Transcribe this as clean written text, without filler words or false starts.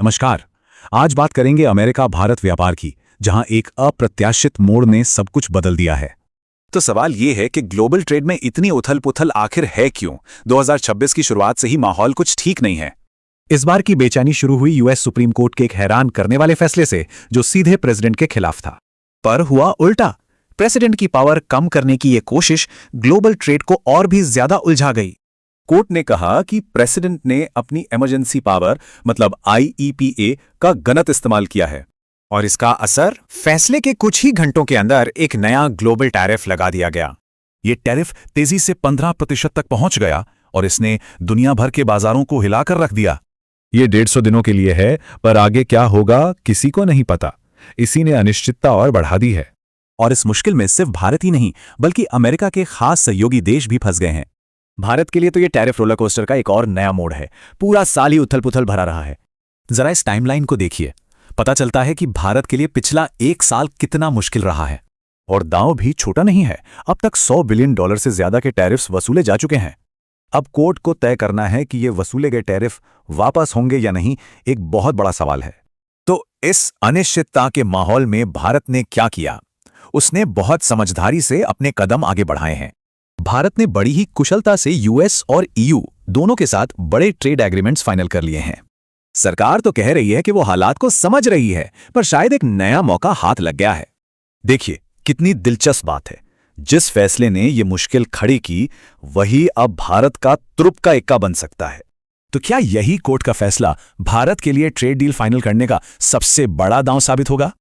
नमस्कार। आज बात करेंगे अमेरिका भारत व्यापार की, जहां एक अप्रत्याशित मोड़ ने सब कुछ बदल दिया है। तो सवाल ये है कि ग्लोबल ट्रेड में इतनी उथल-पुथल आखिर है क्यों? 2026 की शुरुआत से ही माहौल कुछ ठीक नहीं है। इस बार की बेचैनी शुरू हुई यूएस सुप्रीम कोर्ट के एक हैरान करने वाले फैसले से, जो सीधे प्रेसिडेंट के खिलाफ था। पर हुआ उल्टा। प्रेसिडेंट की पावर कम करने की यह कोशिश ग्लोबल ट्रेड को और भी ज्यादा उलझा गई। कोर्ट ने कहा कि प्रेसिडेंट ने अपनी इमरजेंसी पावर मतलब IEPA का गलत इस्तेमाल किया है। और इसका असर फैसले के कुछ ही घंटों के अंदर एक नया ग्लोबल टैरिफ लगा दिया गया। ये टैरिफ तेजी से 15% तक पहुंच गया और इसने दुनिया भर के बाजारों को हिलाकर रख दिया। ये 150 दिनों के लिए है, पर आगे क्या होगा किसी को नहीं पता। इसी ने अनिश्चितता और बढ़ा दी है। और इस मुश्किल में सिर्फ भारत ही नहीं, बल्कि अमेरिका के खास सहयोगी देश भी फंस गए हैं। भारत के लिए तो ये टैरिफ रोलर कोस्टर का एक और नया मोड़ है। पूरा साल ही उथल-पुथल भरा रहा है। जरा इस टाइमलाइन को देखिए। पता चलता है कि भारत के लिए पिछला एक साल कितना मुश्किल रहा है। और दांव भी छोटा नहीं है। अब तक $100 बिलियन से ज्यादा के टैरिफ्स वसूले जा चुके हैं। अब कोर्ट को तय करना है कि ये वसूले गए टैरिफ वापस होंगे या नहीं, एक बहुत बड़ा सवाल है। तो इस अनिश्चितता के माहौल में भारत ने क्या किया? उसने बहुत समझदारी से अपने कदम आगे बढ़ाए हैं। भारत ने बड़ी ही कुशलता से यूएस और EU दोनों के साथ बड़े ट्रेड एग्रीमेंट्स फाइनल कर लिए हैं। सरकार तो कह रही है कि वो हालात को समझ रही है, पर शायद एक नया मौका हाथ लग गया है। देखिए, कितनी दिलचस्प बात है। जिस फैसले ने ये मुश्किल खड़ी की, वही अब भारत का तुरुप का इक्का बन सकता है। तो क्या यही कोर्ट का फैसला भारत के लिए ट्रेड डील फाइनल करने का सबसे बड़ा दांव साबित होगा?